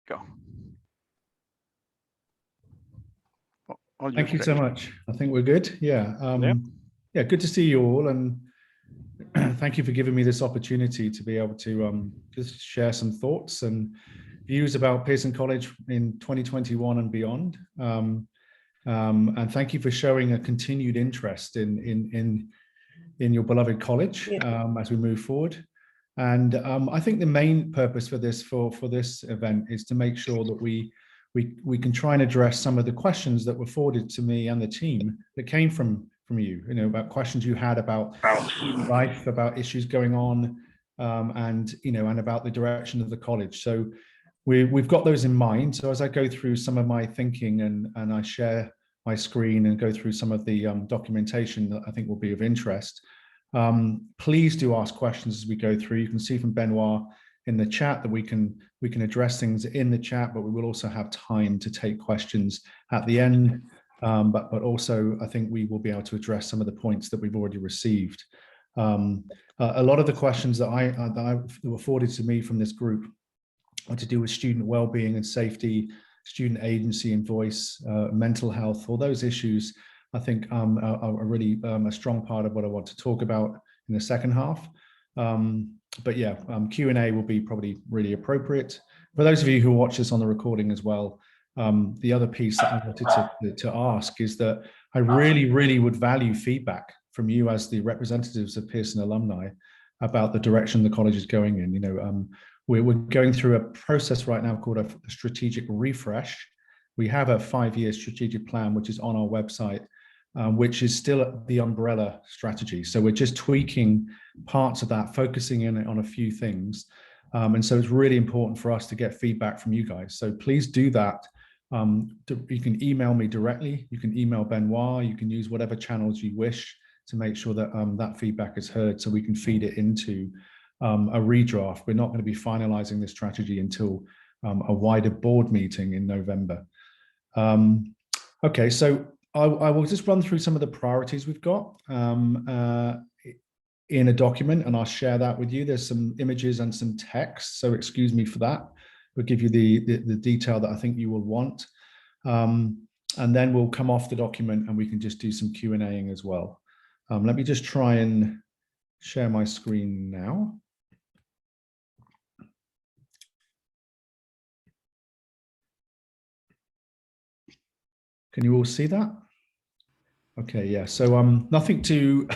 Go. Thank you so much. I think we're good. Yeah. Yeah, good to see you all. And thank you for giving me this opportunity to be able to just share some thoughts and views about Pearson College in 2021 and beyond. And thank you for showing a continued interest in your beloved college as we move forward. And I think the main purpose for this event is to make sure that we can try and address some of the questions that were forwarded to me and the team that came from you, about questions you had about life, about issues going on, and about the direction of the college. So we've got those in mind. So as I go through some of my thinking and I share my screen and go through some of the documentation that I think will be of interest, please do ask questions as we go through. You can see from Benoit in the chat that we can address things in the chat, but we will also have time to take questions at the end. But also I think we will be able to address some of the points that we've already received. A lot of the questions that were forwarded to me from this group are to do with student well-being and safety, student agency and voice, mental health. All those issues I think are really a strong part of what I want to talk about in the second half. But yeah, Q&A will be probably really appropriate. For those of you who watch this on the recording as well, the other piece that I wanted to ask is that I really would value feedback from you as the representatives of Pearson alumni about the direction the college is going in. We're going through a process right now called a strategic refresh. We have a 5-year strategic plan, which is on our website, which is still the umbrella strategy. So we're just tweaking parts of that, focusing in on a few things. And so it's really important for us to get feedback from you guys. So please do that. You can email me directly. You can email Benoit. You can use whatever channels you wish to make sure that that feedback is heard so we can feed it into a redraft. We're not going to be finalizing this strategy until a wider board meeting in November. Okay, so I will just run through some of the priorities we've got in a document, and I'll share that with you. There's some images and some text, so excuse me for that. We'll give you the detail that I think you will want. And then we'll come off the document and we can just do some Q&A-ing as well. Let me just try and share my screen now. Can you all see that? Okay, yeah, so nothing too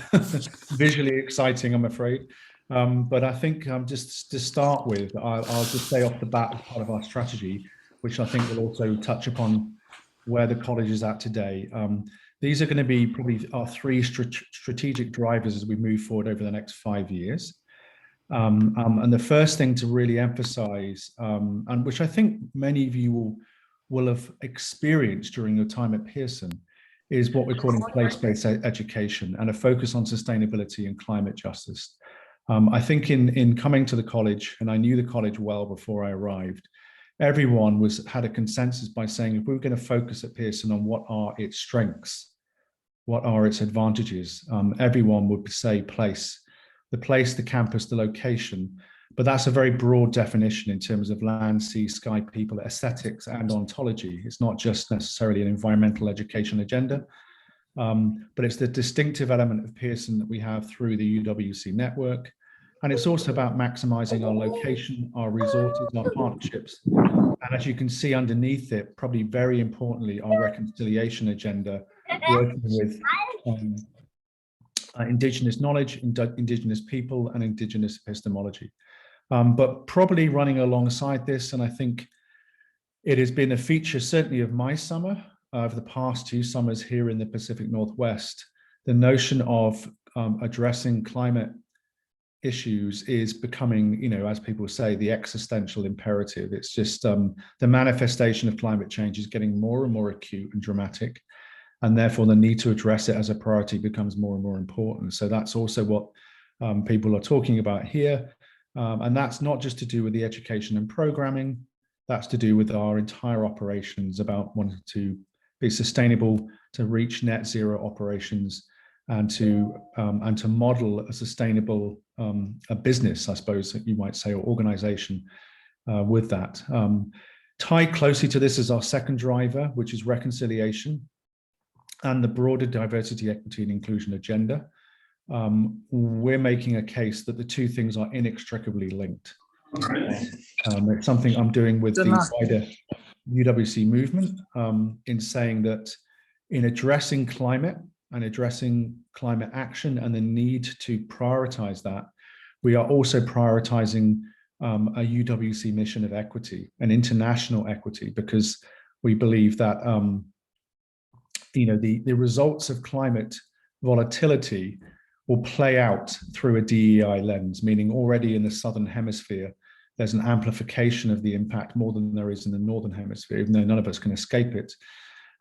visually exciting, I'm afraid. But I think just to start with, I'll just say off the bat as part of our strategy, which I think will also touch upon where the college is at today. These are going to be probably our 3 strategic drivers as we move forward over the next 5 years. And the first thing to really emphasize, and which I think many of you will have experienced during your time at Pearson, is what we're calling place-based education and a focus on sustainability and climate justice. I think in coming to the college, and I knew the college well before I arrived, everyone had a consensus by saying if we were going to focus at Pearson on what are its strengths, what are its advantages, everyone would say place, the campus, the location. But that's a very broad definition in terms of land, sea, sky, people, aesthetics, and ontology. It's not just necessarily an environmental education agenda, but it's the distinctive element of Pearson that we have through the UWC network. And it's also about maximizing our location, our resources, our partnerships. And as you can see underneath it, probably very importantly, our reconciliation agenda, working with Indigenous knowledge, Indigenous people, and Indigenous epistemology. But probably running alongside this, and I think it has been a feature certainly of my summer, over the past 2 summers here in the Pacific Northwest, the notion of addressing climate issues is becoming, as people say, the existential imperative. It's just the manifestation of climate change is getting more and more acute and dramatic, and therefore the need to address it as a priority becomes more and more important. So that's also what people are talking about here. And that's not just to do with the education and programming, that's to do with our entire operations, about wanting to be sustainable, to reach net zero operations, and to model a sustainable a business, I suppose you might say, or organization with that. Tied closely to this is our second driver, which is reconciliation and the broader diversity, equity, and inclusion agenda. We're making a case that the two things are inextricably linked. It's something I'm doing with the wider UWC movement, in saying that in addressing climate and addressing climate action and the need to prioritize that, we are also prioritizing a UWC mission of equity, an international equity, because we believe that the results of climate volatility will play out through a DEI lens, meaning already in the Southern Hemisphere, there's an amplification of the impact more than there is in the Northern Hemisphere, even though none of us can escape it.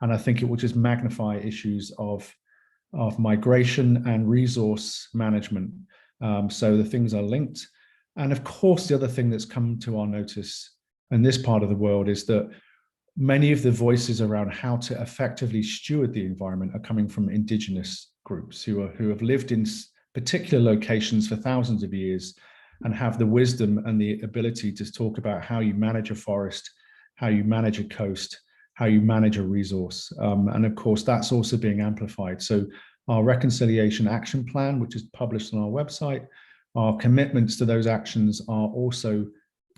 And I think it will just magnify issues of migration and resource management. So the things are linked. And of course, the other thing that's come to our notice in this part of the world is that many of the voices around how to effectively steward the environment are coming from indigenous groups who have lived in particular locations for thousands of years and have the wisdom and the ability to talk about how you manage a forest, how you manage a coast, how you manage a resource. And of course, that's also being amplified. So our Reconciliation Action Plan, which is published on our website, our commitments to those actions are also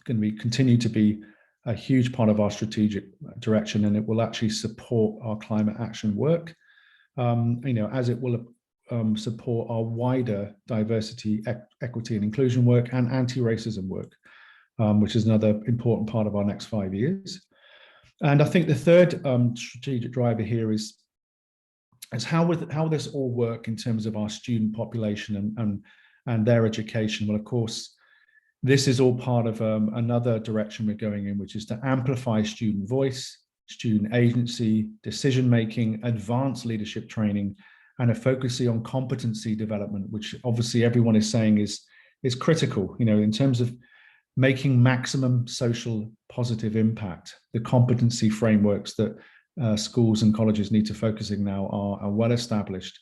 going to continue to be a huge part of our strategic direction, and it will actually support our climate action work, as it will support our wider diversity, equity, and inclusion work and anti-racism work, which is another important part of our next 5 years. And I think the third strategic driver here is how this all work in terms of our student population and their education. Well, of course, this is all part of another direction we're going in, which is to amplify student voice, student agency, decision-making, advanced leadership training, and a focusing on competency development, which obviously everyone is saying is critical, in terms of making maximum social positive impact. The competency frameworks that schools and colleges need to focusing now are well established.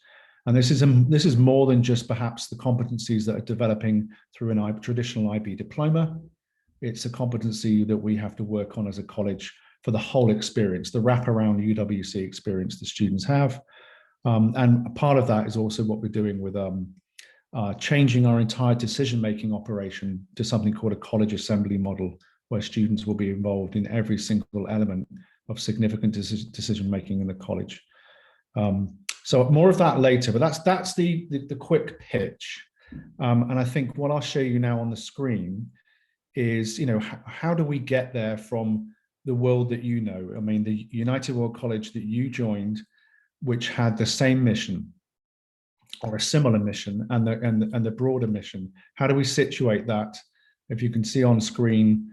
And this is more than just perhaps the competencies that are developing through a traditional IB diploma. It's a competency that we have to work on as a college for the whole experience, the wraparound UWC experience the students have. And part of that is also what we're doing with changing our entire decision-making operation to something called a college assembly model, where students will be involved in every single element of significant decision-making in the college. So more of that later, but that's the quick pitch. And I think what I'll show you now on the screen is, how do we get there from the world that you know? I mean, the United World College that you joined, which had the same mission or a similar mission and the broader mission. How do we situate that? If you can see on screen,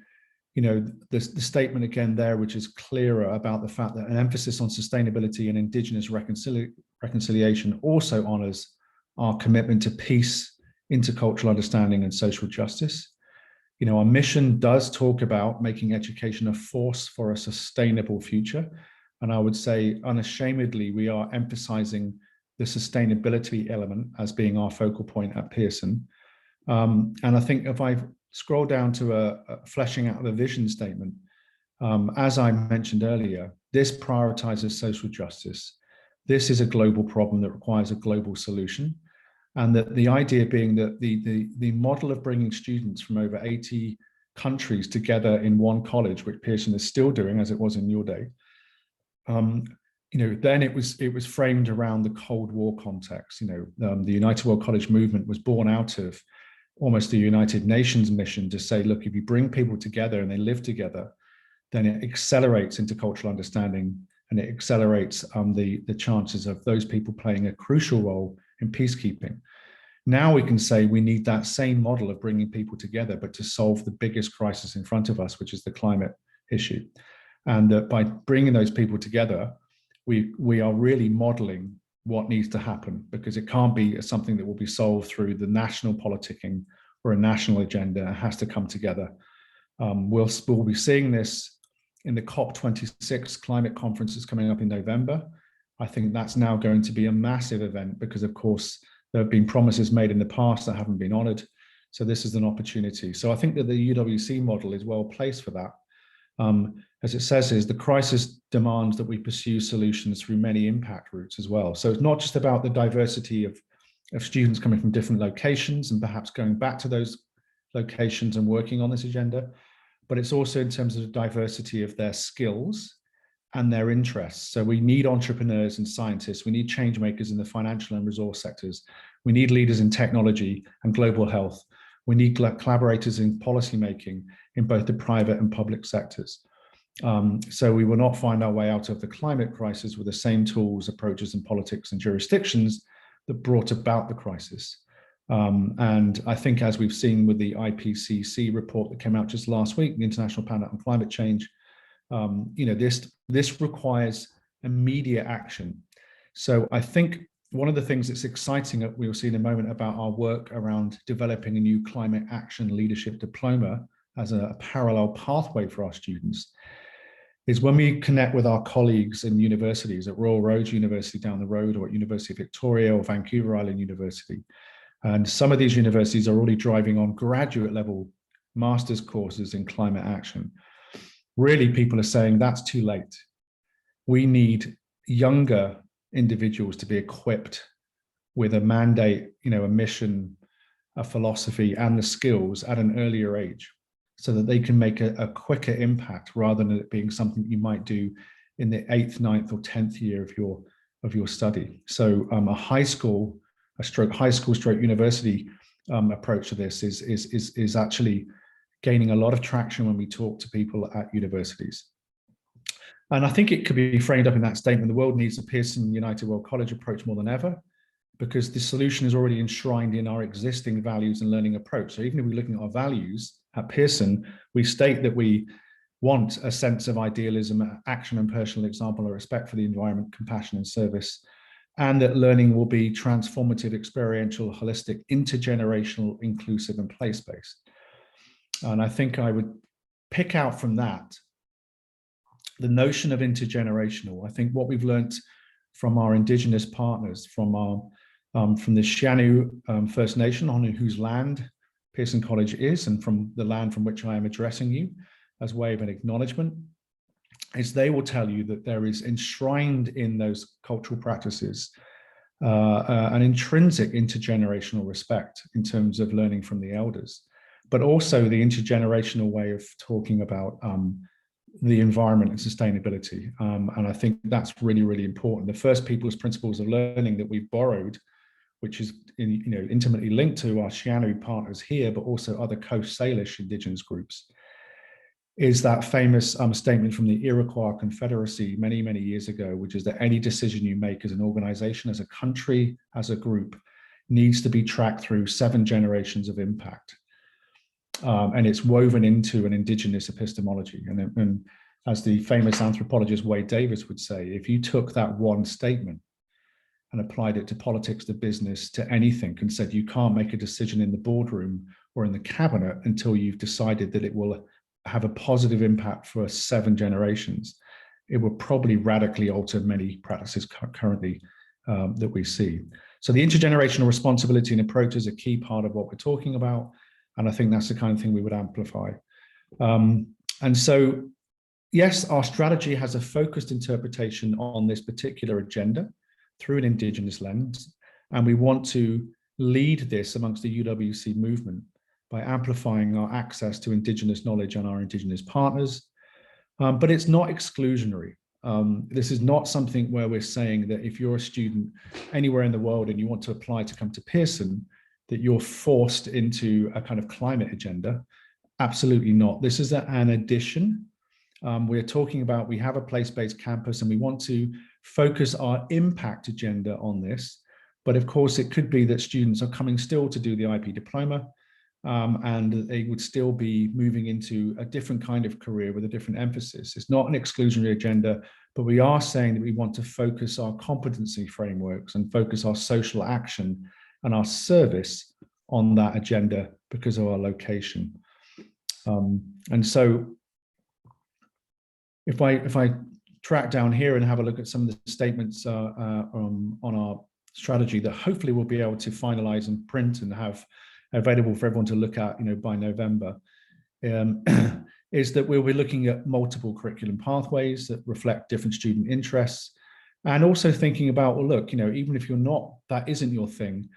the statement again there, which is clearer about the fact that an emphasis on sustainability and Indigenous reconciliation also honors our commitment to peace, intercultural understanding, and social justice. Our mission does talk about making education a force for a sustainable future. And I would say unashamedly, we are emphasizing the sustainability element as being our focal point at Pearson. And I think if I scroll down to a fleshing out of a vision statement, as I mentioned earlier, this prioritizes social justice. This is a global problem that requires a global solution. And that the idea being that the model of bringing students from over 80 countries together in one college, which Pearson is still doing as it was in your day, then it was framed around the Cold War context. The United World College movement was born out of almost the United Nations mission to say, look, if you bring people together and they live together, then it accelerates intercultural understanding, and it accelerates the chances of those people playing a crucial role in peacekeeping. Now we can say we need that same model of bringing people together, but to solve the biggest crisis in front of us, which is the climate issue. And that by bringing those people together, we are really modeling what needs to happen, because it can't be something that will be solved through the national politicking or a national agenda. It has to come together. We'll be seeing this in the COP26 climate conference that's coming up in November. I think that's now going to be a massive event because, of course, there have been promises made in the past that haven't been honored. So this is an opportunity. So I think that the UWC model is well placed for that. As it says, is the crisis demands that we pursue solutions through many impact routes as well. So it's not just about the diversity of students coming from different locations and perhaps going back to those locations and working on this agenda, but it's also in terms of the diversity of their skills and their interests. So we need entrepreneurs and scientists. We need change makers in the financial and resource sectors. We need leaders in technology and global health. We need collaborators in policymaking in both the private and public sectors. So we will not find our way out of the climate crisis with the same tools, approaches, and politics and jurisdictions that brought about the crisis. And I think, as we've seen with the IPCC report that came out just last week, the International Panel on Climate Change, this requires immediate action. So I think one of the things that's exciting, that we'll see in a moment, about our work around developing a new climate action leadership diploma as a parallel pathway for our students, is when we connect with our colleagues in universities at Royal Roads University down the road, or at University of Victoria or Vancouver Island University. And some of these universities are already driving on graduate level master's courses in climate action. Really, people are saying that's too late. We need younger individuals to be equipped with a mandate, a mission, a philosophy, and the skills at an earlier age, so that they can make a quicker impact, rather than it being something you might do in the 8th, 9th, or 10th year of your study. So a high school stroke university approach to this is actually gaining a lot of traction when we talk to people at universities. And I think it could be framed up in that statement: the world needs a Pearson United World College approach more than ever, because the solution is already enshrined in our existing values and learning approach. So even if we're looking at our values at Pearson, we state that we want a sense of idealism, action and personal example, a respect for the environment, compassion and service, and that learning will be transformative, experiential, holistic, intergenerational, inclusive, and place-based. And I think I would pick out from that the notion of intergenerational. I think what we've learned from our Indigenous partners, from the Sianuu First Nation, on whose land Pearson College is, and from the land from which I am addressing you as way of an acknowledgement, is they will tell you that there is enshrined in those cultural practices an intrinsic intergenerational respect in terms of learning from the elders, but also the intergenerational way of talking about the environment and sustainability. And I think that's really, really important. The first people's principles of learning that we've borrowed, which is intimately linked to our Sianuu partners here, but also other Coast Salish Indigenous groups, is that famous statement from the Iroquois Confederacy many, many years ago, which is that any decision you make as an organization, as a country, as a group, needs to be tracked through 7 generations of impact. And it's woven into an Indigenous epistemology. And as the famous anthropologist Wade Davis would say, if you took that one statement and applied it to politics, to business, to anything, and said you can't make a decision in the boardroom or in the cabinet until you've decided that it will have a positive impact for 7 generations, it will probably radically alter many practices currently that we see. So the intergenerational responsibility and approach is a key part of what we're talking about. And I think that's the kind of thing we would amplify. And so, yes, our strategy has a focused interpretation on this particular agenda through an Indigenous lens. And we want to lead this amongst the UWC movement by amplifying our access to Indigenous knowledge and our Indigenous partners. But it's not exclusionary. This is not something where we're saying that if you're a student anywhere in the world and you want to apply to come to Pearson, that you're forced into a kind of climate agenda. Absolutely not. This is an addition. We're talking about, we have a place-based campus and we want to focus our impact agenda on this. But of course, it could be that students are coming still to do the IP diploma, and they would still be moving into a different kind of career with a different emphasis. It's not an exclusionary agenda, but we are saying that we want to focus our competency frameworks and focus our social action and our service on that agenda because of our location. And so if I track down here and have a look at some of the statements on our strategy that hopefully we'll be able to finalize and print and have available for everyone to look at, by November, is that we'll be looking at multiple curriculum pathways that reflect different student interests, and also thinking about, well, look, even if that isn't your thing,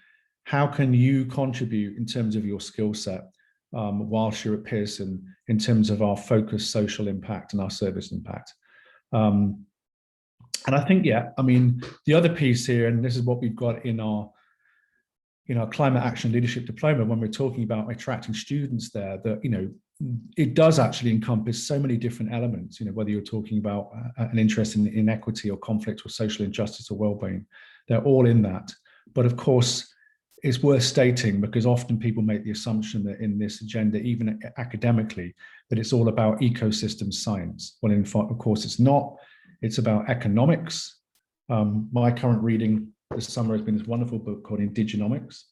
how can you contribute in terms of your skill set whilst you're at Pearson in terms of our focused social impact and our service impact. And I think, the other piece here, and this is what we've got in our climate action leadership diploma, when we're talking about attracting students there, that, it does actually encompass so many different elements, whether you're talking about an interest in inequity or conflict or social injustice or well-being, they're all in that. But of course, it's worth stating, because often people make the assumption that in this agenda, even academically, that it's all about ecosystem science. Well, in fact, of course, it's not. It's about economics. My current reading this summer has been this wonderful book called Indigenomics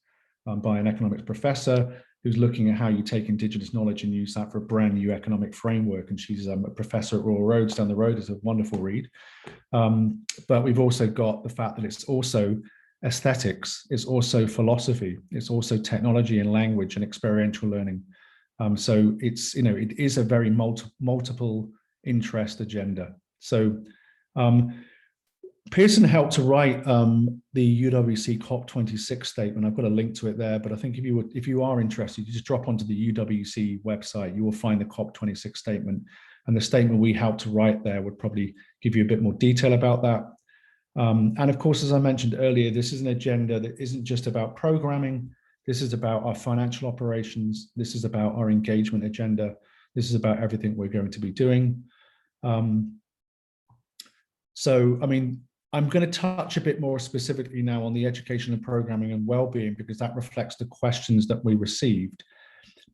by an economics professor who's looking at how you take indigenous knowledge and use that for a brand new economic framework. And she's a professor at Royal Roads down the road. It's a wonderful read. But we've also got the fact that it's also aesthetics, it's also philosophy, it's also technology and language and experiential learning. So it's, it is a very multiple interest agenda. So Pearson helped to write the UWC COP26 statement. I've got a link to it there, but I think if you are interested, you just drop onto the UWC website, you will find the COP26 statement, and the statement we helped to write there would probably give you a bit more detail about that. And of course, as I mentioned earlier, this is an agenda that isn't just about programming. This is about our financial operations. This is about our engagement agenda. This is about everything we're going to be doing. I'm going to touch a bit more specifically now on the education and programming and well-being, because that reflects the questions that we received.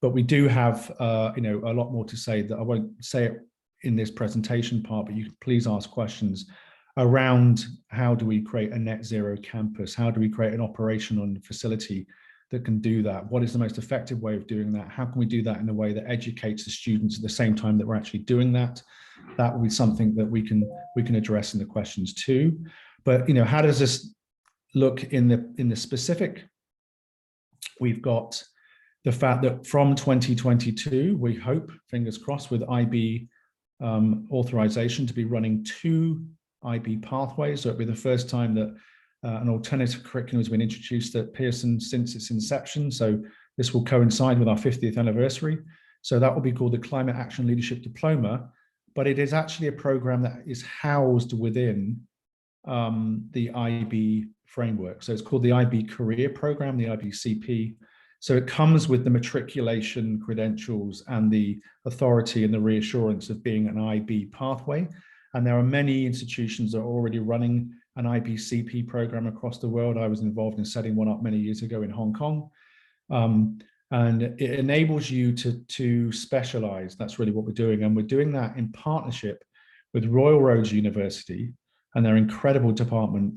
But we do have, a lot more to say that I won't say it in this presentation part, but you can please ask questions around how do we create a net zero campus? How do we create an operational facility that can do that? What is the most effective way of doing that? How can we do that in a way that educates the students at the same time that we're actually doing that? That will be something that we can address in the questions too. But how does this look in the specific? We've got the fact that from 2022, we hope, fingers crossed, with IB authorization to be running 2 IB pathways. So it'll be the first time that an alternative curriculum has been introduced at Pearson since its inception. So this will coincide with our 50th anniversary. So that will be called the Climate Action Leadership Diploma, but it is actually a program that is housed within the IB framework. So it's called the IB Career Program, the IBCP. So it comes with the matriculation credentials and the authority and the reassurance of being an IB pathway. And there are many institutions that are already running an IBCP program across the world. I was involved in setting one up many years ago in Hong Kong. And it enables you to specialize. That's really what we're doing. And we're doing that in partnership with Royal Roads University and their incredible department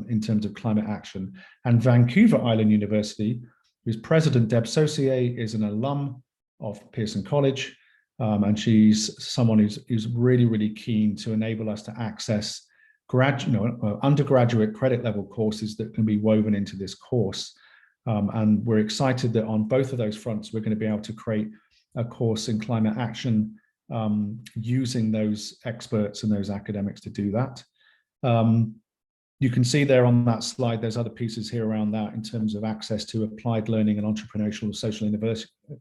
in terms of climate action, and Vancouver Island University, whose president, Deb Saucier, is an alum of Pearson College. And she's someone who's really, really keen to enable us to access undergraduate credit level courses that can be woven into this course. And we're excited that on both of those fronts, we're going to be able to create a course in climate action using those experts and those academics to do that. You can see there on that slide, there's other pieces here around that in terms of access to applied learning and entrepreneurial social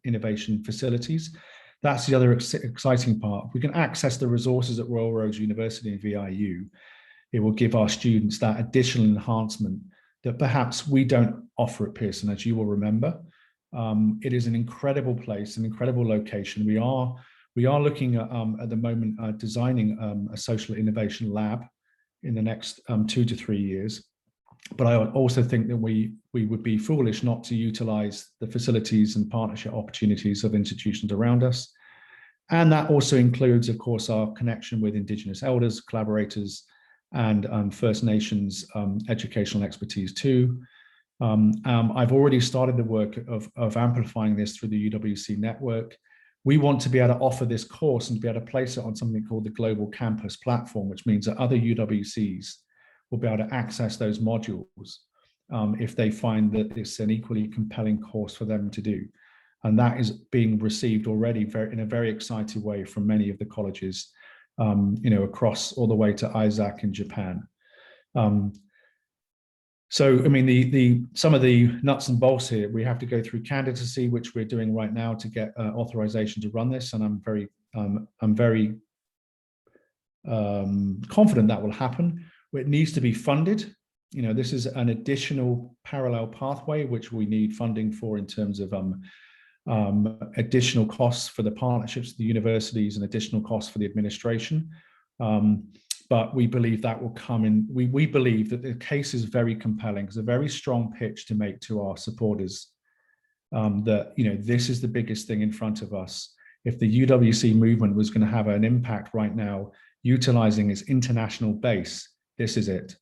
innovation facilities. That's the other exciting part. We can access the resources at Royal Roads University and VIU. It will give our students that additional enhancement that perhaps we don't offer at Pearson, as you will remember. It is an incredible place, an incredible location. We are looking at the moment designing a social innovation lab in the next 2 to 3 years. But I also think that we would be foolish not to utilize the facilities and partnership opportunities of institutions around us. And that also includes, of course, our connection with Indigenous elders, collaborators, and First Nations educational expertise too. I've already started the work of amplifying this through the UWC network. We want to be able to offer this course and be able to place it on something called the Global Campus Platform, which means that other UWCs will be able to access those modules if they find that it's an equally compelling course for them to do. And that is being received already in a very excited way from many of the colleges, across all the way to Isaac in Japan. So, I mean, some of the nuts and bolts here, we have to go through candidacy, which we're doing right now to get authorization to run this. And I'm very confident that will happen. It needs to be funded. This is an additional parallel pathway, which we need funding for in terms of additional costs for the partnerships, the universities, and additional costs for the administration. But we believe that will come in. We believe that the case is very compelling. It's a very strong pitch to make to our supporters that, this is the biggest thing in front of us. If the UWC movement was going to have an impact right now, utilizing its international base, this is it.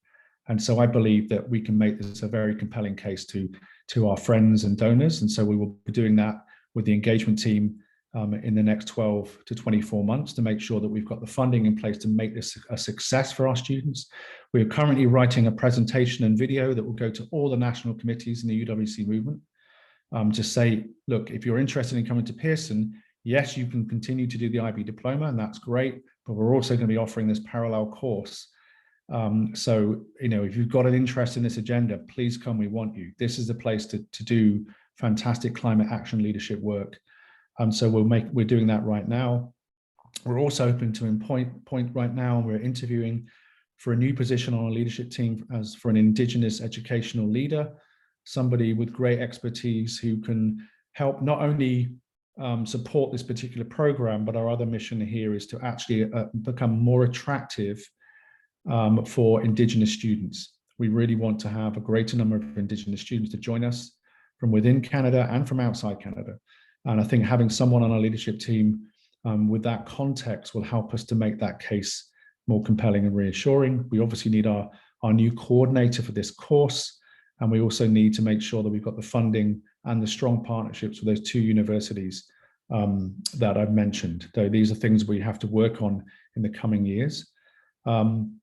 And so I believe that we can make this a very compelling case to our friends and donors. And so we will be doing that with the engagement team in the next 12 to 24 months to make sure that we've got the funding in place to make this a success for our students. We are currently writing a presentation and video that will go to all the national committees in the UWC movement to say, look, if you're interested in coming to Pearson, yes, you can continue to do the IB diploma, and that's great, but we're also going to be offering this parallel course. So, if you've got an interest in this agenda, please come, we want you. This is the place to do fantastic climate action leadership work. So we're doing that right now. We're also open to point right now. We're interviewing for a new position on our leadership team as for an Indigenous educational leader, somebody with great expertise who can help not only support this particular program, but our other mission here is to actually become more attractive for Indigenous students. We really want to have a greater number of Indigenous students to join us from within Canada and from outside Canada. And I think having someone on our leadership team with that context will help us to make that case more compelling and reassuring. We obviously need our new coordinator for this course. And we also need to make sure that we've got the funding and the strong partnerships with those two universities that I've mentioned. So these are things we have to work on in the coming years. And,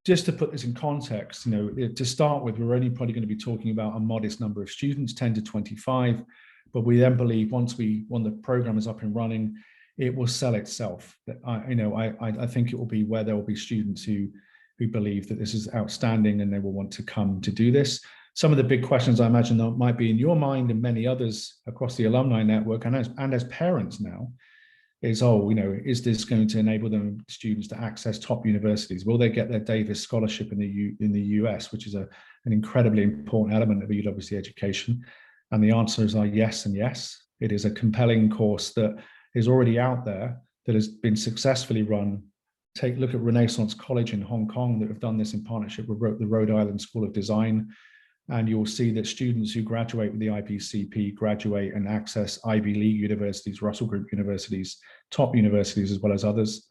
just to put this in context, to start with, we're only probably going to be talking about a modest number of students, 10 to 25. But we then believe when the program is up and running, it will sell itself. I think it will be where there will be students who believe that this is outstanding and they will want to come to do this. Some of the big questions I imagine that might be in your mind and many others across the alumni network and as parents now is, is this going to enable students to access top universities? Will they get their Davis scholarship in the US, which is an incredibly important element of UWC education? And the answers are yes and yes. It is a compelling course that is already out there, that has been successfully run. Take a look at Renaissance College in Hong Kong that have done this in partnership with the Rhode Island School of Design. And you'll see that students who graduate with the IBCP graduate and access Ivy League universities, Russell Group universities, top universities, as well as others.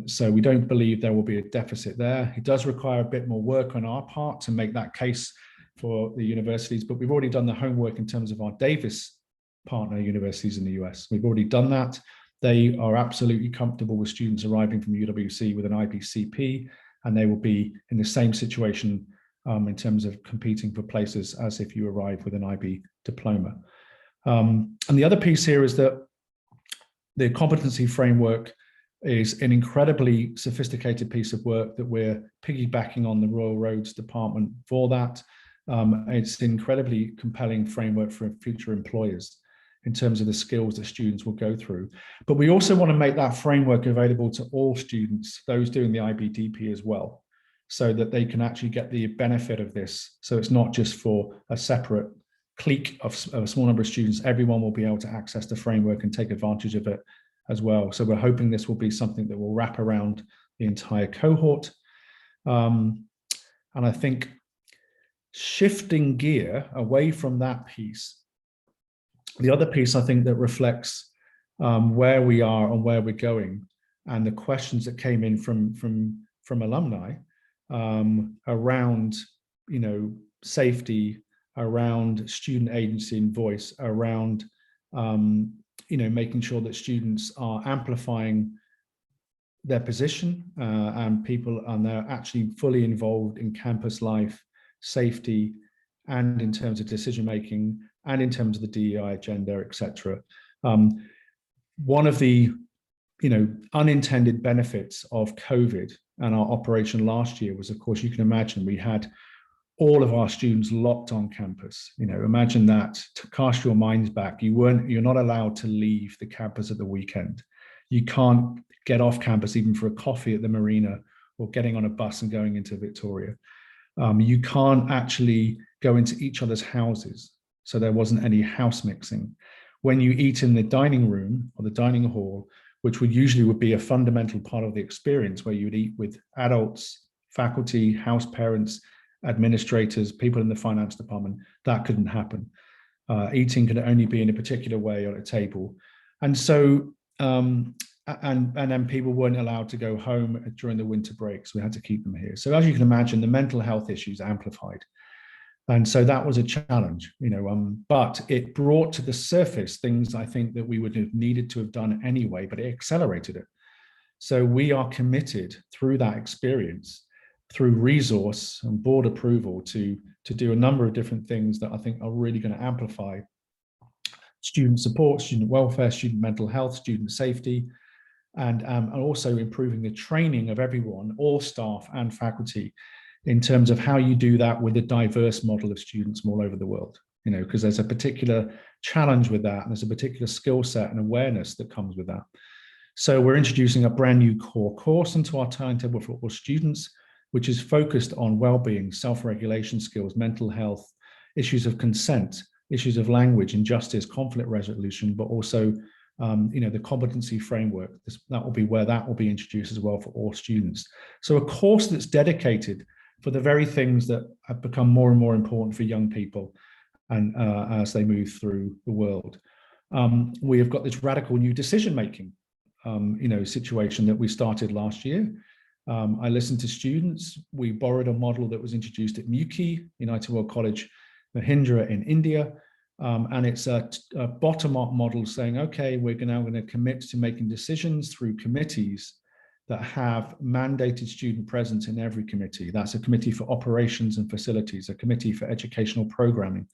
So we don't believe there will be a deficit there. It does require a bit more work on our part to make that case for the universities, but we've already done the homework in terms of our Davis partner universities in the US. We've already done that. They are absolutely comfortable with students arriving from UWC with an IBCP, and they will be in the same situation in terms of competing for places as if you arrive with an IB diploma. And the other piece here is that the competency framework is an incredibly sophisticated piece of work that we're piggybacking on the Royal Roads Department for that. It's an incredibly compelling framework for future employers in terms of the skills that students will go through. But we also want to make that framework available to all students, those doing the IBDP as well, so that they can actually get the benefit of this. So it's not just for a separate clique of a small number of students. Everyone will be able to access the framework and take advantage of it as well. So we're hoping this will be something that will wrap around the entire cohort. And I think shifting gear away from that piece, the other piece I think that reflects where we are and where we're going, and the questions that came in from alumni around, safety, around student agency and voice, around, making sure that students are amplifying their position and they're actually fully involved in campus life, safety, and in terms of decision making, and in terms of the DEI agenda, etc. One of the unintended benefits of COVID and our operation last year was, of course, you can imagine we had all of our students locked on campus. Imagine that. To cast your minds back, you're not allowed to leave the campus at the weekend. You can't get off campus even for a coffee at the marina or getting on a bus and going into Victoria. You can't actually go into each other's houses. So there wasn't any house mixing. When you eat in the dining room or the dining hall, which would be a fundamental part of the experience, where you would eat with adults, faculty, house parents, administrators, people in the finance department, that couldn't happen. Eating could only be in a particular way on a table. And so, and then people weren't allowed to go home during the winter breaks. We had to keep them here. So as you can imagine, the mental health issues amplified. And so that was a challenge, but it brought to the surface things I think that we would have needed to have done anyway, but it accelerated it. So we are committed through that experience, through resource and board approval, to do a number of different things that I think are really going to amplify student support, student welfare, student mental health, student safety, and also improving the training of everyone, all staff and faculty, in terms of how you do that with a diverse model of students from all over the world, because there's a particular challenge with that, and there's a particular skill set and awareness that comes with that. So we're introducing a brand new core course into our timetable for all students, which is focused on well-being, self-regulation skills, mental health, issues of consent, issues of language, injustice, conflict resolution, but also the competency framework. That will be introduced as well for all students. So a course that's dedicated for the very things that have become more and more important for young people and as they move through the world. We have got this radical new decision-making situation that we started last year. I listened to students. We borrowed a model that was introduced at MUCI, United World College, Mahindra in India. And it's a bottom-up model saying, okay, we're now going to commit to making decisions through committees that have mandated student presence in every committee. That's a committee for operations and facilities, a committee for educational programming,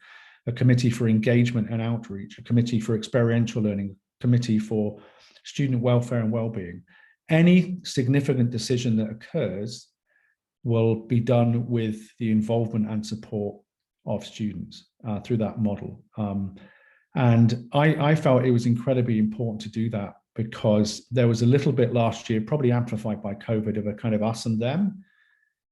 a committee for engagement and outreach, a committee for experiential learning, a committee for student welfare and well-being. Any significant decision that occurs will be done with the involvement and support of students through that model. And I felt it was incredibly important to do that, because there was a little bit last year, probably amplified by COVID, of a kind of us and them.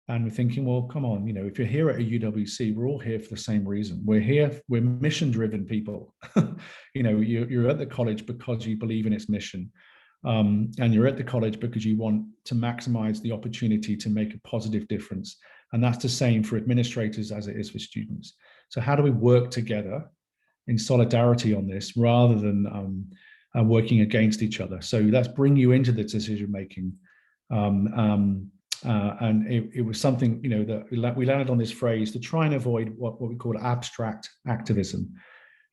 And we're thinking, well, come on, if you're here at a UWC, we're all here for the same reason. We're mission-driven people. You're at the college because you believe in its mission. And you're at the college because you want to maximize the opportunity to make a positive difference. And that's the same for administrators as it is for students. So how do we work together in solidarity on this, rather than working against each other? So let's bring you into the decision-making. And it was something, that we landed on this phrase to try and avoid what we call abstract activism.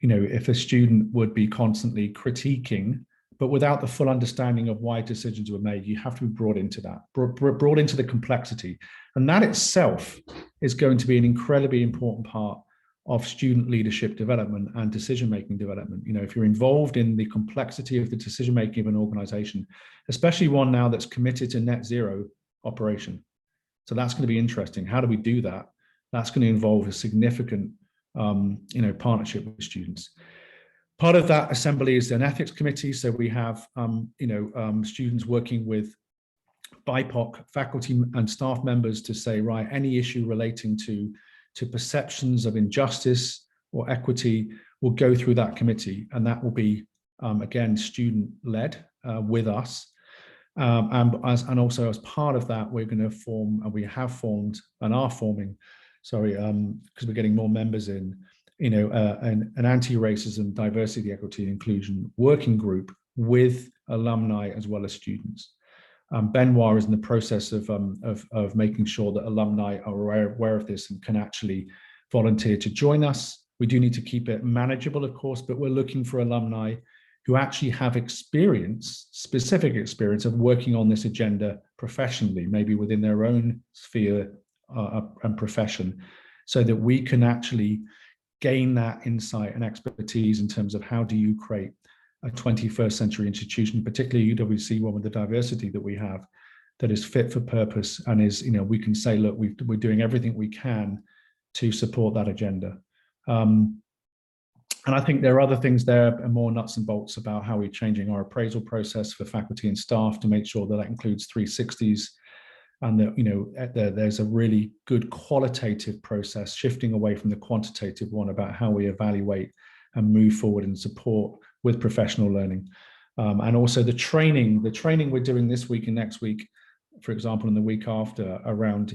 If a student would be constantly critiquing, but without the full understanding of why decisions were made, you have to be brought into that, brought into the complexity. And that itself is going to be an incredibly important part of student leadership development and decision-making development. If you're involved in the complexity of the decision-making of an organization, especially one now that's committed to net zero operation. So that's going to be interesting. How do we do that? That's going to involve a significant, partnership with students. Part of that assembly is an ethics committee. So we have, students working with BIPOC faculty and staff members to say, right, any issue relating to perceptions of injustice or equity will go through that committee. And that will be, again, student-led with us. And also as part of that, we're going to form, and we have formed and are forming, because we're getting more members in, an anti-racism, diversity, equity, and inclusion working group with alumni as well as students. Benoit is in the process of making sure that alumni are aware of this and can actually volunteer to join us. We do need to keep it manageable, of course, but we're looking for alumni who actually have specific experience of working on this agenda professionally, maybe within their own sphere and profession, so that we can actually gain that insight and expertise in terms of how do you create a 21st century institution, particularly UWC one with the diversity that we have, that is fit for purpose and is, we can say, look, we're doing everything we can to support that agenda. And I think there are other things there, and more nuts and bolts about how we're changing our appraisal process for faculty and staff to make sure that includes 360s, and that there's a really good qualitative process, shifting away from the quantitative one about how we evaluate and move forward and support with professional learning. And also the training we're doing this week and next week, for example, in the week after, around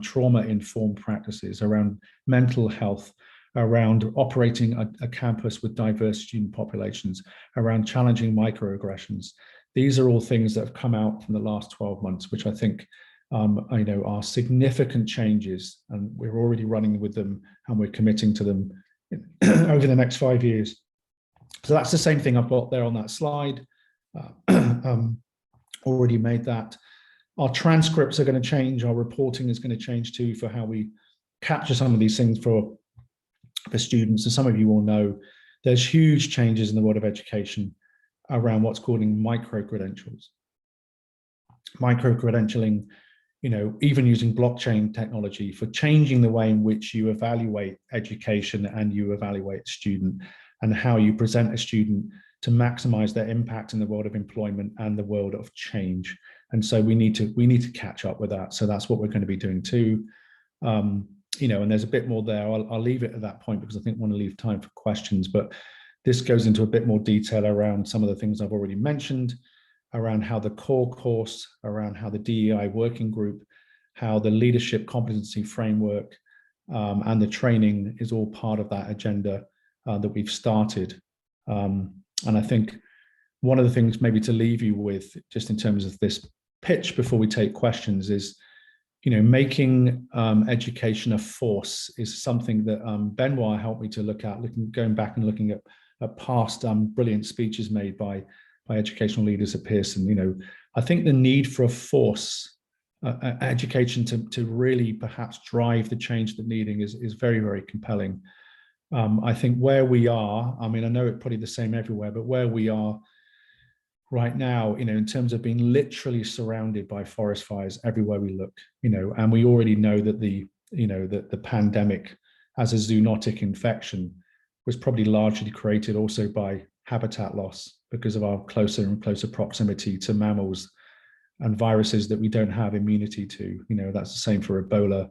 trauma-informed practices, around mental health, around operating a campus with diverse student populations, around challenging microaggressions. These are all things that have come out from the last 12 months, which I think are significant changes, and we're already running with them, and we're committing to them over the next 5 years. So that's the same thing I've got there on that slide. Already made that. Our transcripts are going to change. Our reporting is going to change too, for how we capture some of these things for students. And some of you will know there's huge changes in the world of education around what's called micro-credentials. Micro-credentialing, even using blockchain technology for changing the way in which you evaluate education and you evaluate a student, and how you present a student to maximize their impact in the world of employment and the world of change. And so we need to catch up with that. So that's what we're going to be doing too. And there's a bit more there. I'll leave it at that point because I think I want to leave time for questions. But this goes into a bit more detail around some of the things I've already mentioned, around how the core course, around how the DEI working group, how the leadership competency framework, and the training is all part of that agenda that we've started. And I think one of the things maybe to leave you with, just in terms of this pitch before we take questions, is making education a force is something that Benoit helped me to look at, going back and looking at past brilliant speeches made by educational leaders at Pearson. I think the need for a force, education to really perhaps drive the change that needing is very, very compelling. I think where we are, I know it's probably the same everywhere, but where we are right now, in terms of being literally surrounded by forest fires everywhere we look, and we already know that the pandemic as a zoonotic infection was probably largely created also by habitat loss because of our closer and closer proximity to mammals and viruses that we don't have immunity to. That's the same for Ebola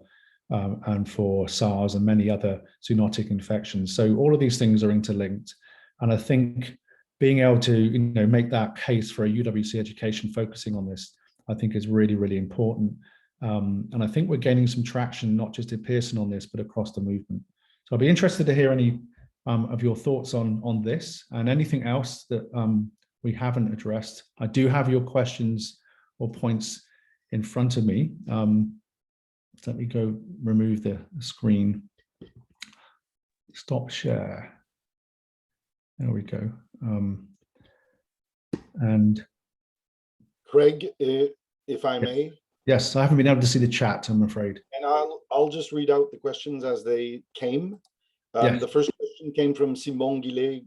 and for SARS and many other zoonotic infections. So all of these things are interlinked. And I think being able to make that case for a UWC education focusing on this, I think is really, really important. And I think we're gaining some traction, not just at Pearson on this, but across the movement. So I'll be interested to hear any of your thoughts on this and anything else that we haven't addressed. I do have your questions or points in front of me. Let me go remove the screen. Stop share. There we go. And Craig, if I may. Yes, I haven't been able to see the chat, I'm afraid. And I'll just read out the questions as they came. Yes. The first question came from Simon Guillet.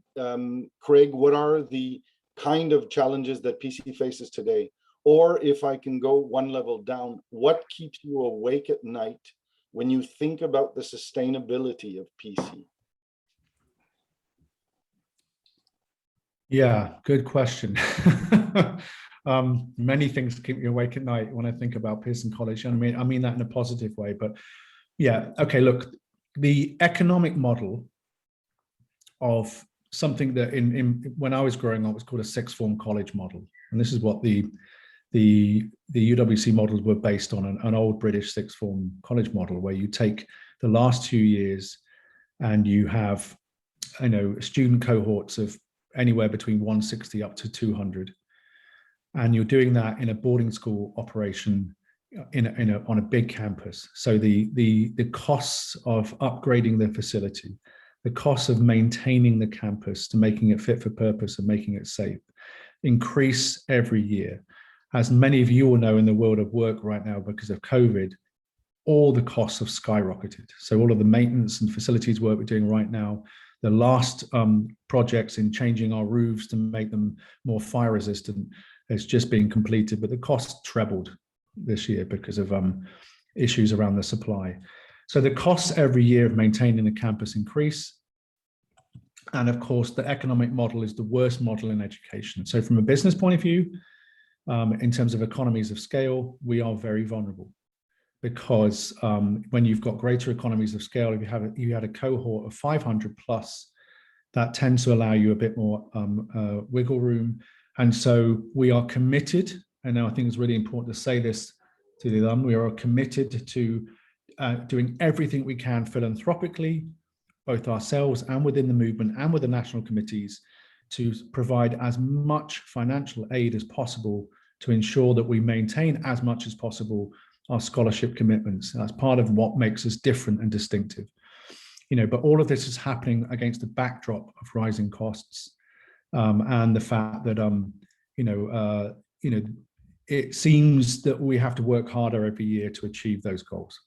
Craig, what are the kind of challenges that PC faces today? Or if I can go one level down, what keeps you awake at night when you think about the sustainability of PC? Yeah, good question. Many things keep me awake at night when I think about Pearson College. I mean that in a positive way, but yeah, okay, look, the economic model of something that when I was growing up was called a sixth form college model. And this is what the UWC models were based on, an old British sixth form college model, where you take the last 2 years and you have, student cohorts of anywhere between 160 up to 200. And you're doing that in a boarding school operation on a big campus. So the costs of upgrading the facility, the costs of maintaining the campus to making it fit for purpose and making it safe increase every year. As many of you will know, in the world of work right now, because of COVID, all the costs have skyrocketed. So all of the maintenance and facilities work we're doing right now, the last projects in changing our roofs to make them more fire resistant has just been completed, but the cost trebled this year because of issues around the supply. So the costs every year of maintaining the campus increase. And of course, the economic model is the worst model in education. So from a business point of view, in terms of economies of scale, we are very vulnerable because when you've got greater economies of scale, if you had a cohort of 500 plus, that tends to allow you a bit more wiggle room. And so we are committed, and now I think it's really important to say this to the alum, we are committed to doing everything we can philanthropically, both ourselves and within the movement and with the national committees, to provide as much financial aid as possible to ensure that we maintain as much as possible our scholarship commitments. That's part of what makes us different and distinctive. But all of this is happening against the backdrop of rising costs and the fact that it seems that we have to work harder every year to achieve those goals.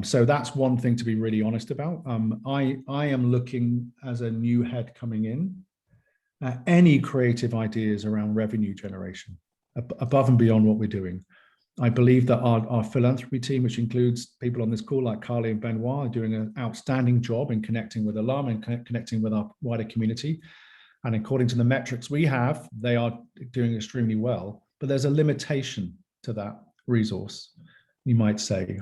So that's one thing to be really honest about. I am looking as a new head coming in at any creative ideas around revenue generation above and beyond what we're doing. I believe that our philanthropy team, which includes people on this call like Carly and Benoit, are doing an outstanding job in connecting with alum and connecting with our wider community. And according to the metrics we have, they are doing extremely well, but there's a limitation to that resource, you might say.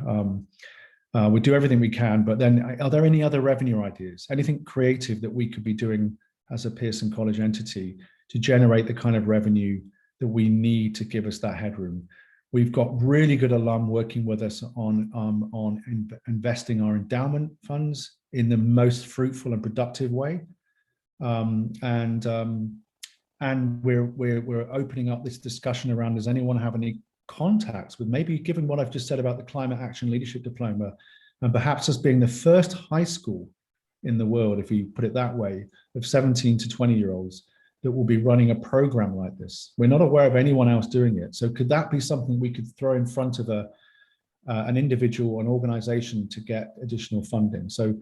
We do everything we can, but then are there any other revenue ideas? Anything creative that we could be doing as a Pearson College entity to generate the kind of revenue that we need to give us that headroom? We've got really good alum working with us on investing our endowment funds in the most fruitful and productive way. And we're opening up this discussion around, does anyone have any contacts with, maybe given what I've just said about the Climate Action Leadership Diploma, and perhaps us being the first high school in the world, if you put it that way, of 17 to 20-year-olds that will be running a program like this. We're not aware of anyone else doing it. So could that be something we could throw in front of an individual, an organization to get additional funding? So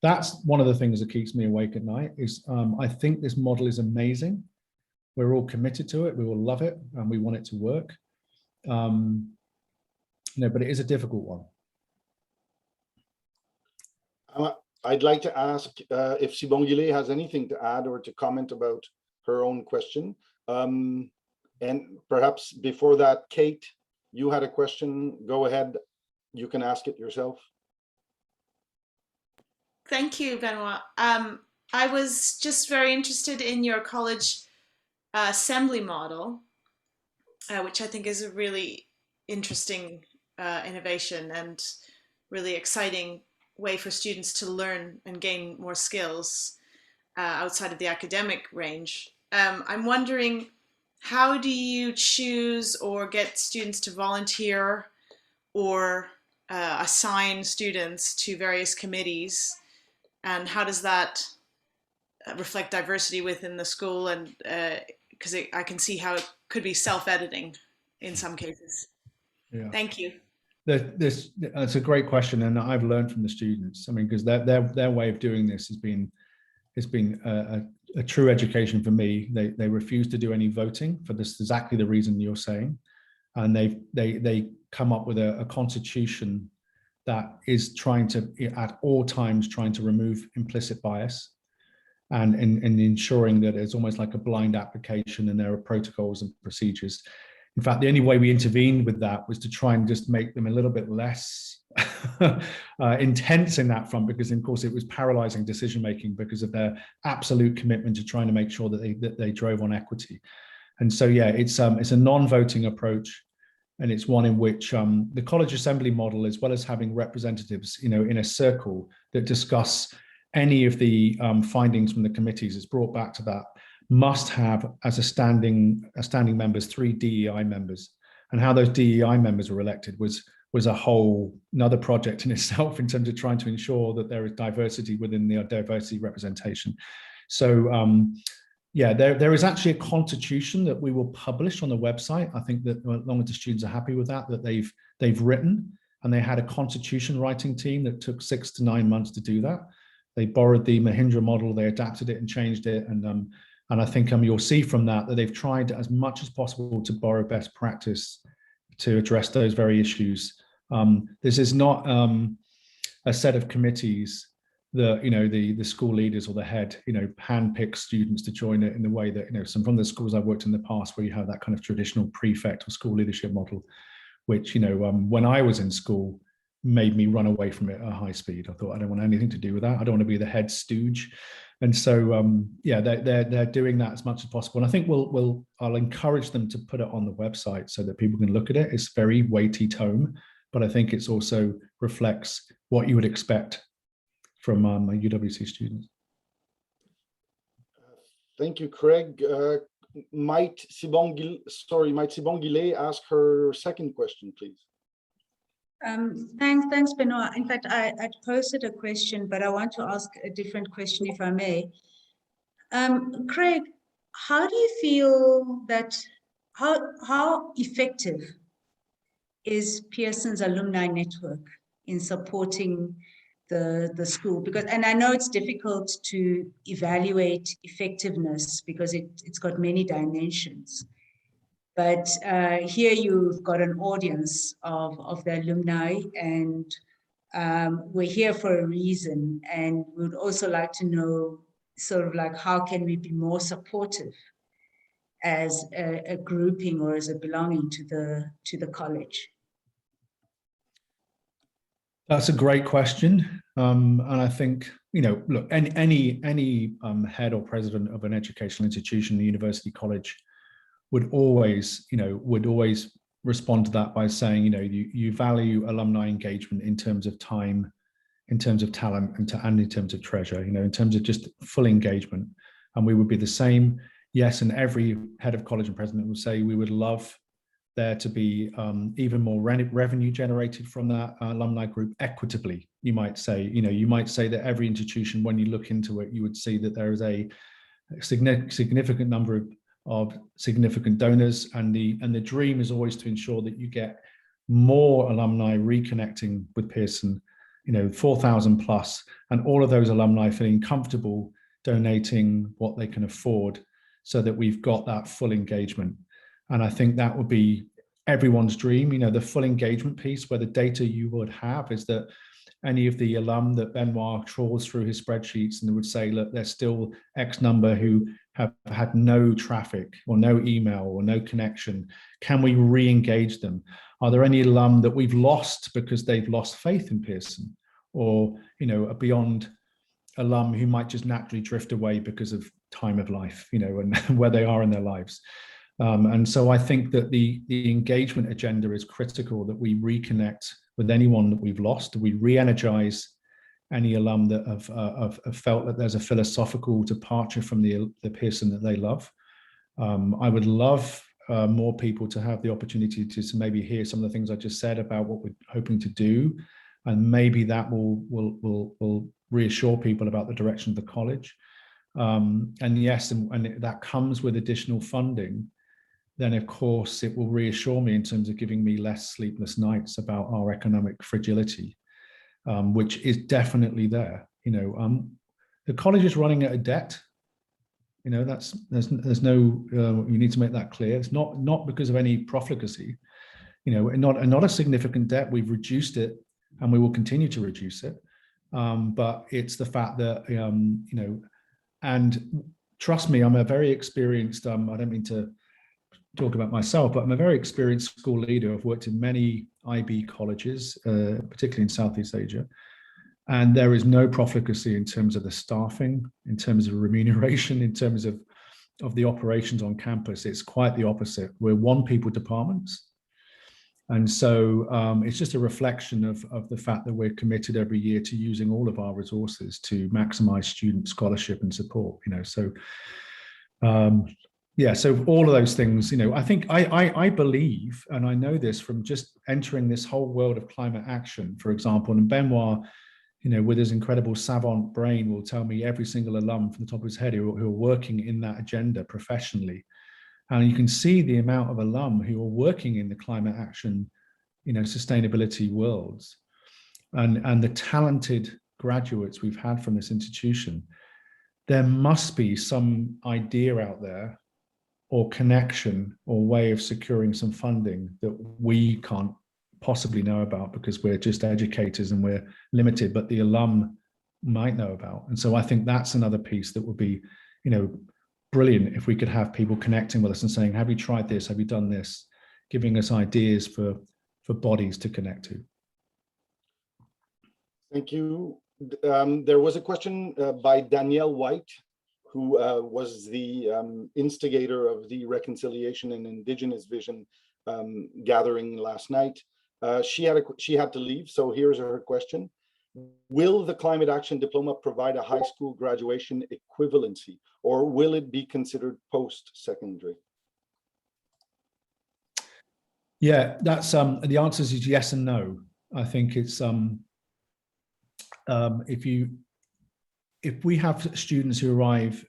that's one of the things that keeps me awake at night is I think this model is amazing. We're all committed to it. We will love it and we want it to work. But it is a difficult one. I'd like to ask if Sibongile has anything to add or to comment about her own question. And perhaps before that, Kate, you had a question. Go ahead. You can ask it yourself. Thank you, Benoit. I was just very interested in your college assembly model, which I think is a really interesting innovation and really exciting way for students to learn and gain more skills outside of the academic range. I'm wondering, how do you choose or get students to volunteer or assign students to various committees? And how does that reflect diversity within the school? And because I can see how it could be self-editing in some cases. Yeah. Thank you. That's a great question, and I've learned from the students. I mean, because their way of doing this has been a true education for me. They refuse to do any voting for this exactly the reason you're saying, and they come up with a constitution that is trying to, at all times, trying to remove implicit bias, and ensuring that it's almost like a blind application, and there are protocols and procedures. In fact, the only way we intervened with that was to try and just make them a little bit less intense in that front, because of course it was paralyzing decision-making because of their absolute commitment to trying to make sure that they drove on equity. And so, yeah, it's a non-voting approach, and it's one in which the college assembly model, as well as having representatives, in a circle that discuss any of the findings from the committees, is brought back to that, must have as a standing members 3 DEI members, and how those DEI members were elected was a whole another project in itself in terms of trying to ensure that there is diversity within the diversity representation. So yeah, there is actually a constitution that we will publish on the website. I think that as long as the students are happy with that they've written, and they had a constitution writing team that took 6 to 9 months to do that. They borrowed the Mahindra model, they adapted it and changed it, and I think you'll see from that they've tried as much as possible to borrow best practice to address those very issues. This is not a set of committees that the school leaders or the head handpick students to join it in the way that some from the schools I've worked in the past, where you have that kind of traditional prefect or school leadership model, which when I was in school made me run away from it at high speed. I thought, I don't want anything to do with that. I don't want to be the head stooge. And so they're doing that as much as possible. And I think I'll encourage them to put it on the website so that people can look at it. It's very weighty tome, but I think it's also reflects what you would expect from UWC students. Thank you, Craig. Might Sibongile ask her second question, please? Thanks, Benoit. In fact, I'd posted a question, but I want to ask a different question, if I may. Craig, how do you feel that, how effective is Pearson's alumni network in supporting the school? Because, and I know it's difficult to evaluate effectiveness because it's got many dimensions. But here you've got an audience of the alumni, and we're here for a reason. And we would also like to know sort of like, how can we be more supportive as a grouping or as a belonging to the college? That's a great question. And I think, look, any head or president of an educational institution, a university, college, would always respond to that by saying, you value alumni engagement in terms of time, in terms of talent, and in terms of treasure, in terms of just full engagement. And we would be the same. Yes, and every head of college and president would say we would love there to be even more revenue generated from that alumni group equitably. You might say, you might say that every institution, when you look into it, you would see that there is a significant number of significant donors, and the dream is always to ensure that you get more alumni reconnecting with Pearson, 4,000 plus, and all of those alumni feeling comfortable donating what they can afford, so that we've got that full engagement. And I think that would be everyone's dream, the full engagement piece, where the data you would have is that any of the alum that Benoit trawls through his spreadsheets and would say, look, there's still X number who have had no traffic or no email or no connection. Can we re-engage them? Are there any alum that we've lost because they've lost faith in Pearson, or, a beyond alum who might just naturally drift away because of time of life, and where they are in their lives. And so I think that the engagement agenda is critical, that we reconnect with anyone that we've lost. We re-energize any alum that have felt that there's a philosophical departure from the Pearson that they love. I would love more people to have the opportunity to maybe hear some of the things I just said about what we're hoping to do, and maybe that will reassure people about the direction of the college. And yes, and that comes with additional funding. Then of course it will reassure me in terms of giving me less sleepless nights about our economic fragility, which is definitely there. The college is running at a debt. There's no. You need to make that clear. It's not because of any profligacy. Not a significant debt. We've reduced it, and we will continue to reduce it. But it's the fact that and trust me, I'm a very experienced. I don't mean to talk about myself, but I'm a very experienced school leader. I've worked in many IB colleges, particularly in Southeast Asia, and there is no profligacy in terms of the staffing, in terms of remuneration, in terms of the operations on campus. It's quite the opposite. We're one people departments, and so it's just a reflection of the fact that we're committed every year to using all of our resources to maximize student scholarship and support. So. Yeah, so all of those things, I think I believe, and I know this from just entering this whole world of climate action, for example, and Benoit, with his incredible savant brain, will tell me every single alum from the top of his head who are working in that agenda professionally. And you can see the amount of alum who are working in the climate action sustainability worlds, and the talented graduates we've had from this institution, there must be some idea out there or connection or way of securing some funding that we can't possibly know about because we're just educators and we're limited, but the alum might know about. And so I think that's another piece that would be, brilliant if we could have people connecting with us and saying, have you tried this? Have you done this? Giving us ideas for bodies to connect to. Thank you. There was a question by Danielle White, who was the instigator of the Reconciliation and Indigenous Vision gathering last night. She had to leave, so here's her question. Will the Climate Action Diploma provide a high school graduation equivalency, or will it be considered post-secondary? Yeah, that's the answer is yes and no. I think it's if we have students who arrive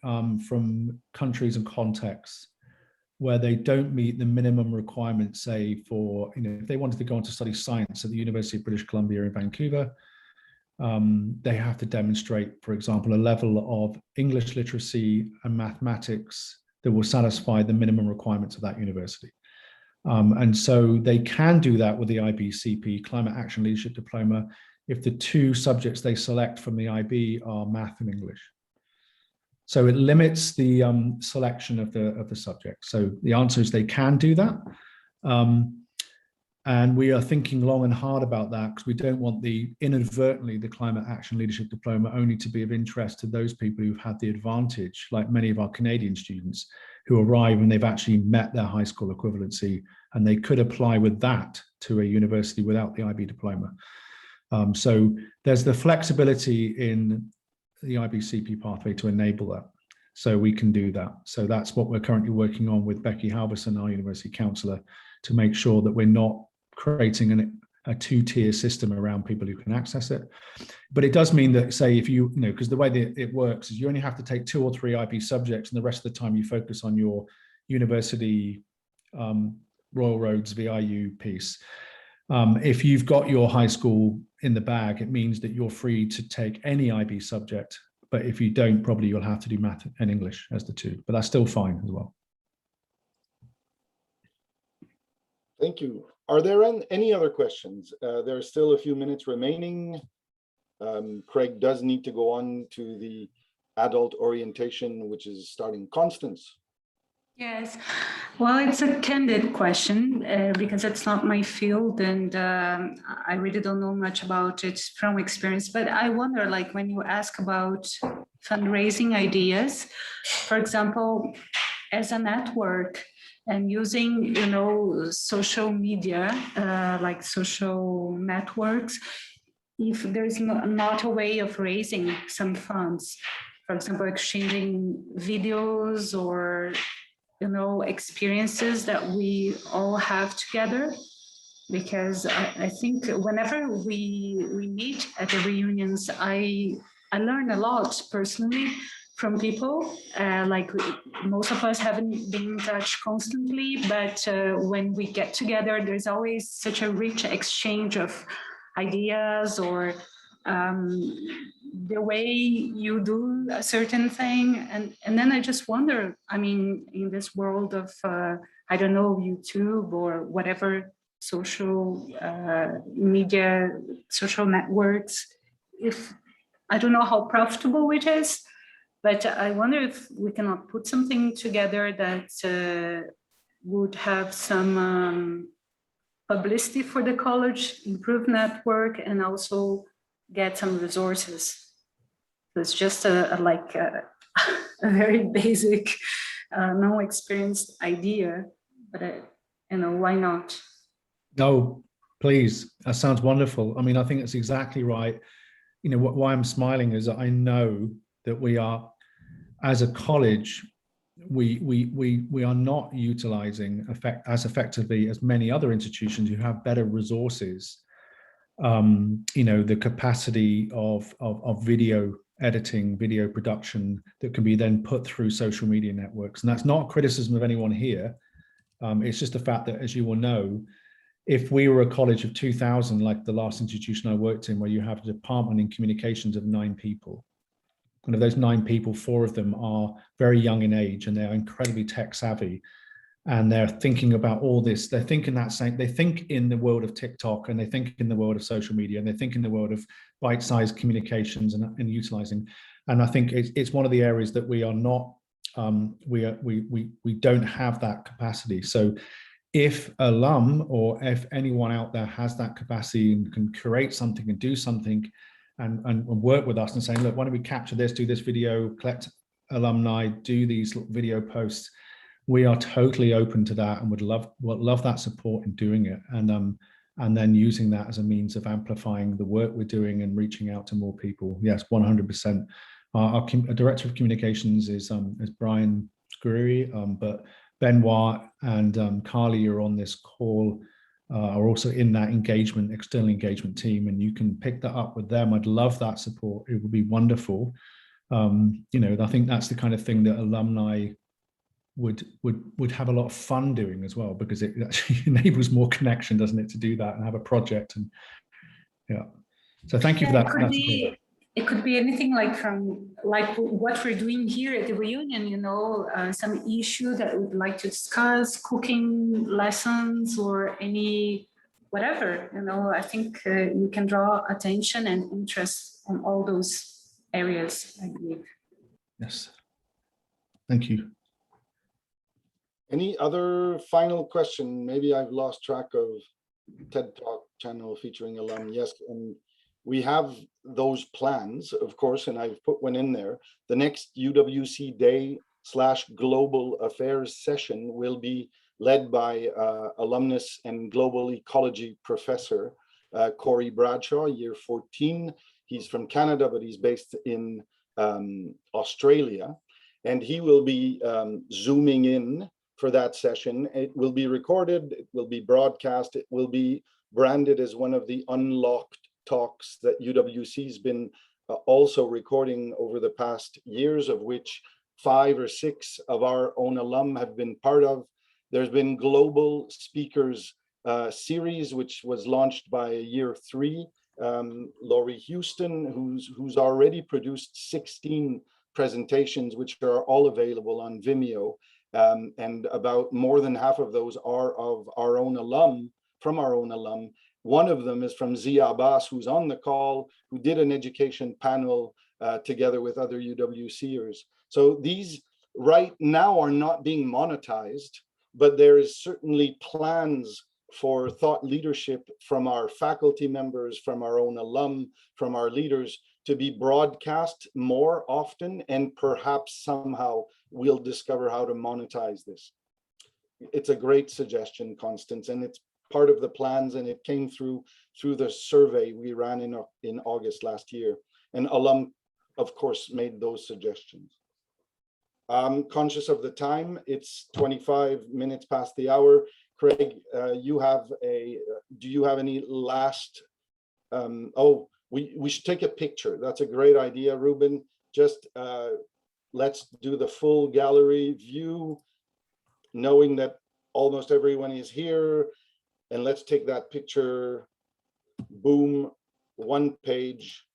from countries and contexts where they don't meet the minimum requirements, say for, if they wanted to go on to study science at the University of British Columbia in Vancouver, they have to demonstrate, for example, a level of English literacy and mathematics that will satisfy the minimum requirements of that university. And so they can do that with the IBCP Climate Action Leadership Diploma if the two subjects they select from the IB are math and English. So it limits the selection of the subject. So the answer is they can do that. And we are thinking long and hard about that because we don't want inadvertently the Climate Action Leadership Diploma only to be of interest to those people who've had the advantage, like many of our Canadian students who arrive and they've actually met their high school equivalency and they could apply with that to a university without the IB diploma. So there's the flexibility in the IBCP pathway to enable that. So we can do that. So that's what we're currently working on with Becky Halverson, our university counsellor, to make sure that we're not creating a two-tier system around people who can access it. But it does mean that, say, if because the way that it works is you only have to take 2 or 3 IB subjects and the rest of the time you focus on your university Royal Roads VIU piece. If you've got your high school in the bag, it means that you're free to take any IB subject. But if you don't, probably you'll have to do math and English as the 2, but that's still fine as well. Thank you. Are there any other questions? There are still a few minutes remaining. Craig does need to go on to the adult orientation, which is starting. Constance. Yes, well, it's a candid question because it's not my field and I really don't know much about it from experience, but I wonder, like, when you ask about fundraising ideas, for example, as a network and using, social media, like social networks, if there's not a way of raising some funds, for example, exchanging videos or experiences that we all have together, because I think whenever we meet at the reunions, I learn a lot personally from people. Like most of us haven't been in touch constantly, but when we get together, there's always such a rich exchange of ideas or the way you do a certain thing. And then I just wonder, in this world of, I don't know, YouTube or whatever social media, social networks, if I don't know how profitable it is, but I wonder if we cannot put something together that would have some publicity for the college, improve network, and also get some resources. So it's just a very basic, no-experienced idea, but why not? No, please. That sounds wonderful. I think it's exactly right. Why I'm smiling is that I know that we are, as a college, we are not utilizing as effectively as many other institutions who have better resources. The capacity of video editing, video production that can be then put through social media networks. And that's not criticism of anyone here. It's just the fact that, as you will know, if we were a college of 2000, like the last institution I worked in, where you have a department in communications of 9 people, and of those 9 people, 4 of them are very young in age and they're incredibly tech savvy. And they're thinking about all this. They're thinking that same, they think in the world of TikTok, and they think in the world of social media, and they think in the world of bite-sized communications and utilizing. And I think it's one of the areas that we are not, we don't have that capacity. So if alum, or if anyone out there has that capacity and can create something and do something and work with us and saying, look, why don't we capture this, do this video, collect alumni, do these video posts, we are totally open to that and would love that support in doing it, and then using that as a means of amplifying the work we're doing and reaching out to more people. Yes, 100%. Our director of communications is Brian Scurry, but Benoit and Carly are on this call, are also in that external engagement team, and you can pick that up with them. I'd love that support. It would be wonderful. I think that's the kind of thing that alumni would have a lot of fun doing as well, because it actually enables more connection, doesn't it, to do that and have a project. And yeah, so thank you for that. It could be anything like from what we're doing here at the reunion, some issue that we'd like to discuss, cooking lessons or any whatever, I think you can draw attention and interest on all those areas, I believe. Yes, thank you. Any other final question? Maybe I've lost track of TED Talk channel featuring alum. Yes, and we have those plans, of course, and I've put one in there. The next UWC Day / Global Affairs session will be led by alumnus and global ecology professor Corey Bradshaw, year 14. He's from Canada, but he's based in Australia, and he will be zooming in for that session. It will be recorded, it will be broadcast, it will be branded as one of the unlocked talks that UWC's been also recording over the past years, of which 5 or 6 of our own alum have been part of. There's been global speakers series, which was launched by year 3, Laurie Houston, who's already produced 16 presentations, which are all available on Vimeo. And about more than half of those are of our own alum, from our own alum. One of them is from Zia Abbas, who's on the call, who did an education panel together with other UWCers. So these right now are not being monetized, but there is certainly plans for thought leadership from our faculty members, from our own alum, from our leaders, to be broadcast more often, and perhaps somehow we'll discover how to monetize this. It's a great suggestion, Constance, and it's part of the plans, and it came through the survey we ran in August last year. And alum, of course, made those suggestions. I'm conscious of the time. It's 25 minutes past the hour. Craig, do you have any last, we should take a picture. That's a great idea, Ruben. Just let's do the full gallery view, knowing that almost everyone is here. And let's take that picture. Boom, 1 page.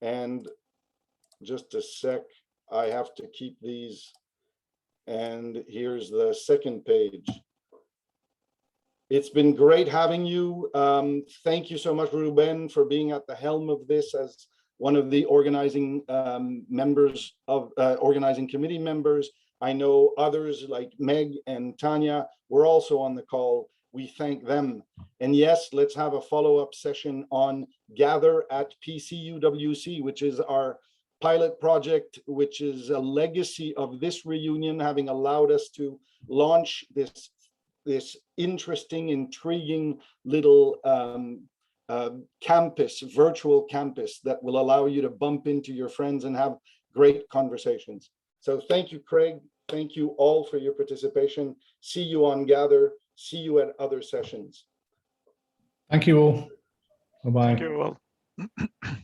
And just a sec, I have to keep these. And here's the second page. It's been great having you. Thank you so much, Ruben, for being at the helm of this as one of the organizing members of organizing committee members. I know others like Meg and Tanya were also on the call. We thank them. And yes, let's have a follow-up session on Gather at PCUWC, which is our pilot project, which is a legacy of this reunion, having allowed us to launch this interesting, intriguing little campus, virtual campus that will allow you to bump into your friends and have great conversations. So thank you, Craig. Thank you all for your participation. See you on Gather. See you at other sessions. Thank you all. Bye-bye. Thank you all.